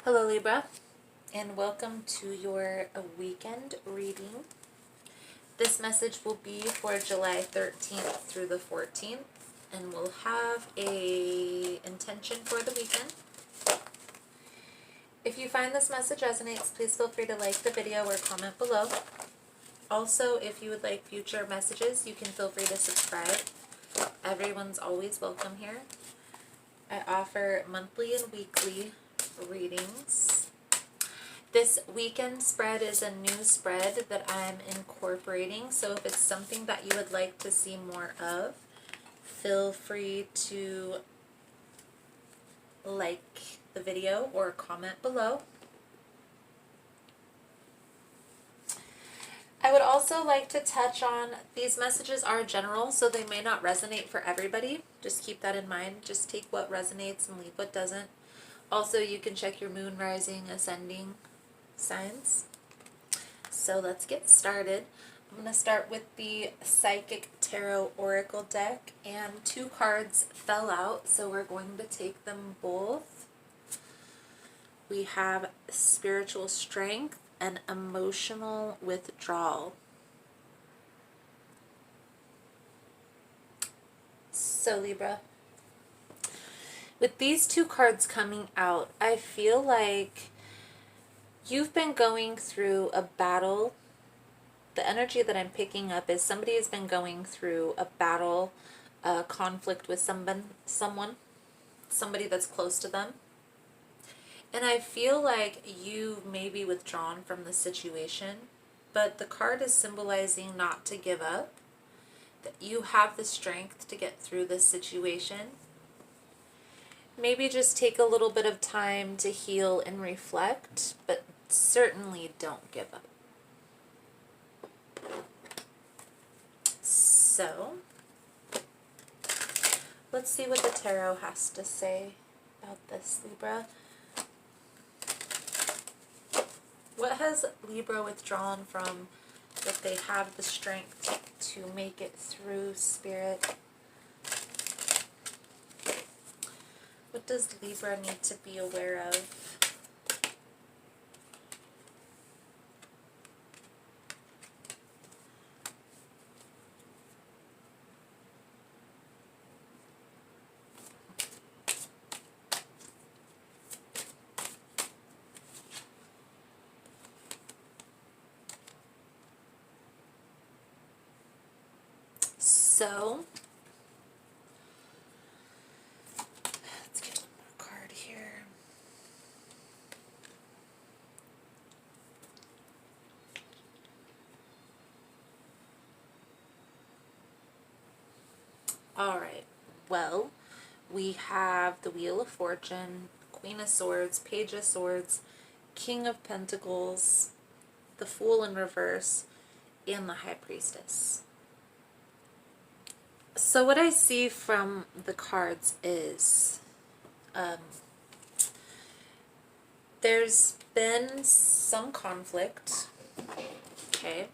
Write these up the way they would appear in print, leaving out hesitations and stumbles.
Hello Libra, and welcome to your weekend reading. This message will be for July 13th through the 14th, and we'll have a intention for the weekend. If you find this message resonates, please feel free to like the video or comment below. Also, if you would like future messages, you can feel free to subscribe. Everyone's always welcome here. I offer monthly and weekly readings. This weekend spread is a new spread that I'm incorporating, so if it's something that you would like to see more of, feel free to like the video or comment below. I would also like to touch on, these messages are general, so they may not resonate for everybody. Just keep that in mind. Just take what resonates and leave what doesn't. Also, you can check your moon, rising, ascending signs. So let's get started. I'm going to start with the Psychic Tarot Oracle deck, and two cards fell out, so we're going to take them both. We have Spiritual Strength and Emotional Withdrawal. So Libra, with these two cards coming out, I feel like you've been going through a battle. The energy that I'm picking up is somebody has been going through a battle, a conflict with somebody that's close to them. And I feel like you may be withdrawn from the situation, but the card is symbolizing not to give up, that you have the strength to get through this situation. Maybe just take a little bit of time to heal and reflect, but certainly don't give up. So, let's see what the tarot has to say about this, Libra. What has Libra withdrawn from that they have the strength to make it through, Spirit? What does Libra need to be aware of? So, let's get one more card here. Alright, well, we have the Wheel of Fortune, Queen of Swords, Page of Swords, King of Pentacles, the Fool in reverse, and the High Priestess. So what I see from the cards is there's been some conflict, okay?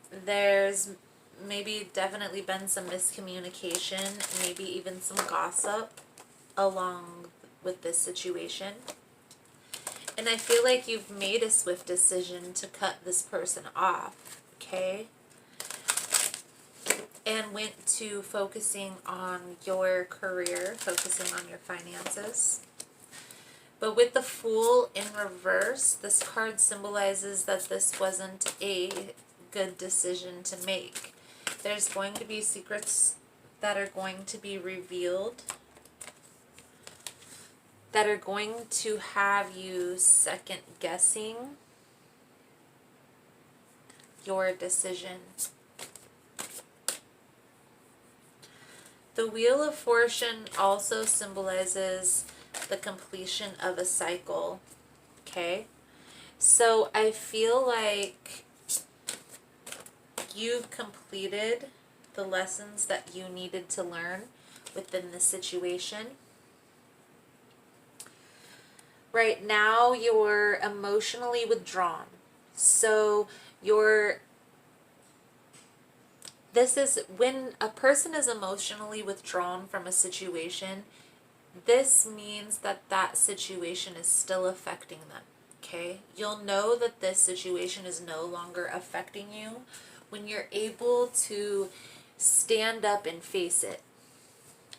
There's maybe definitely been some miscommunication, maybe even some gossip along with this situation. And I feel like you've made a swift decision to cut this person off, okay? And went to focusing on your career, focusing on your finances. But with the Fool in reverse, this card symbolizes that this wasn't a good decision to make. There's going to be secrets that are going to be revealed, that are going to have you second guessing your decision. The Wheel of Fortune also symbolizes the completion of a cycle, okay? So I feel like you've completed the lessons that you needed to learn within this situation. Right now, you're emotionally withdrawn. So this is when a person is emotionally withdrawn from a situation, this means that that situation is still affecting them. Okay? You'll know that this situation is no longer affecting you when you're able to stand up and face it.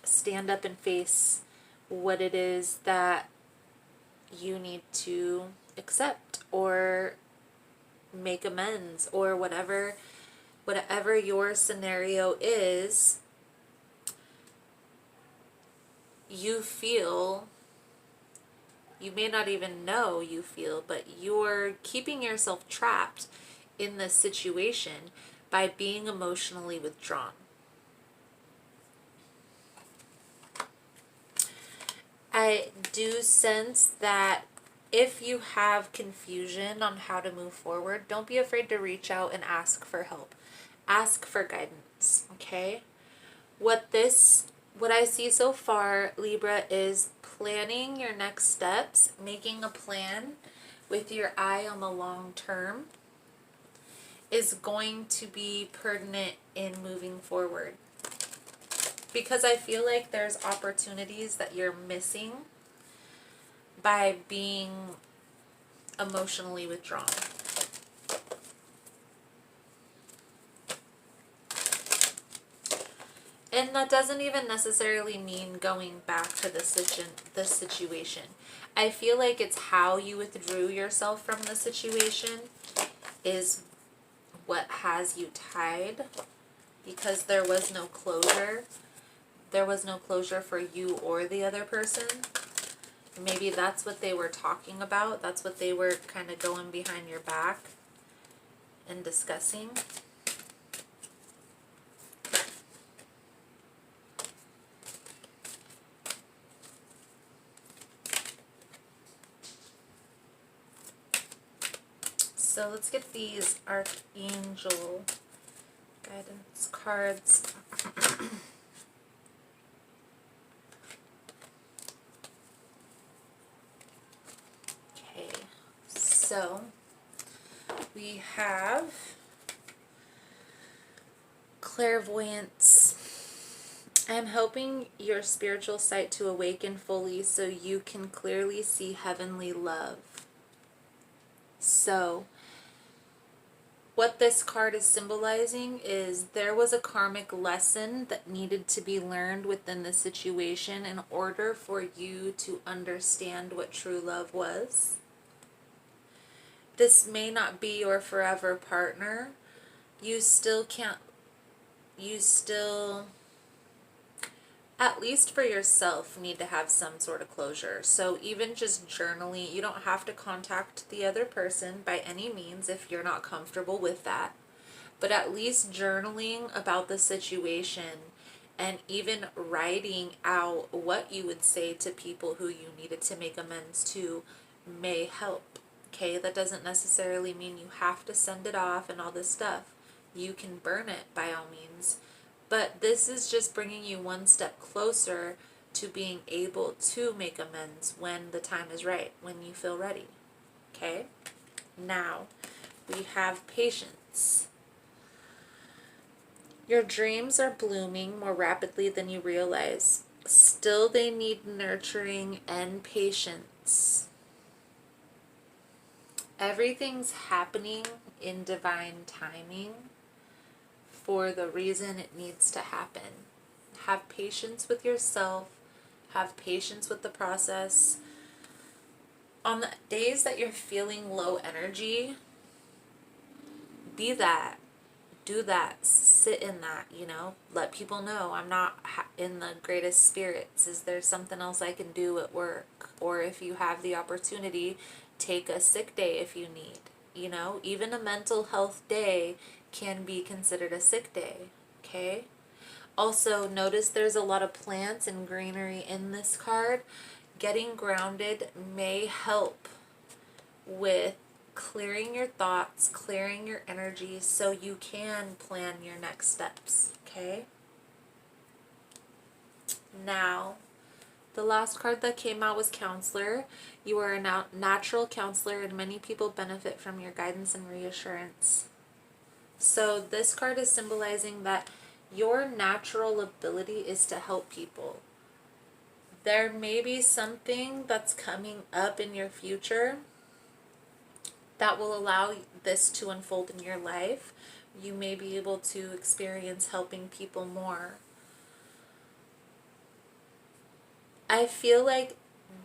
Stand up and face what it is that you need to accept or make amends, or whatever your scenario is. You feel, you may not even know you feel, but you're keeping yourself trapped in this situation by being emotionally withdrawn. I do sense that if you have confusion on how to move forward, don't be afraid to reach out and ask for help. Ask for guidance, okay? What I see so far, Libra, is planning your next steps, making a plan with your eye on the long term is going to be pertinent in moving forward. Because I feel like there's opportunities that you're missing by being emotionally withdrawn. And that doesn't even necessarily mean going back to the situation. I feel like it's how you withdrew yourself from the situation is what has you tied, because there was no closure. There was no closure for you or the other person. Maybe that's what they were talking about. That's what they were kind of going behind your back and discussing. So let's get these Archangel guidance cards. Okay, so we have clairvoyance. I'm helping your spiritual sight to awaken fully so you can clearly see heavenly love. So what this card is symbolizing is there was a karmic lesson that needed to be learned within the situation in order for you to understand what true love was. This may not be your forever partner. You still, at least for yourself, need to have some sort of closure. So even just journaling, you don't have to contact the other person by any means if you're not comfortable with that. But at least journaling about the situation and even writing out what you would say to people who you needed to make amends to may help. Okay, that doesn't necessarily mean you have to send it off and all this stuff. You can burn it by all means. But this is just bringing you one step closer to being able to make amends when the time is right, when you feel ready. Okay? Now, we have patience. Your dreams are blooming more rapidly than you realize. Still, they need nurturing and patience. Everything's happening in divine timing for the reason it needs to happen. Have patience with yourself. Have patience with the process. On the days that you're feeling low energy, be that. Do that. Sit in that, Let people know I'm not in the greatest spirits. Is there something else I can do at work? Or if you have the opportunity, take a sick day if you need. Even a mental health day can be considered a sick day, okay? Also, notice there's a lot of plants and greenery in this card. Getting grounded may help with clearing your thoughts, clearing your energy so you can plan your next steps, okay? Now, the last card that came out was Counselor. You are a natural counselor and many people benefit from your guidance and reassurance. So this card is symbolizing that your natural ability is to help people. there may be something that's coming up in your future that will allow this to unfold in your life. You may be able to experience helping people more. I feel like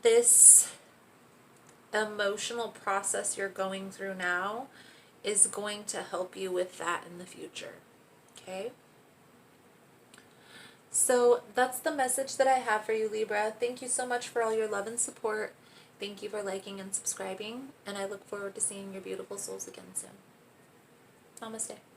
this emotional process you're going through now is going to help you with that in the future. Okay? So that's the message that I have for you, Libra. Thank you so much for all your love and support. Thank you for liking and subscribing, and I look forward to seeing your beautiful souls again soon. Namaste.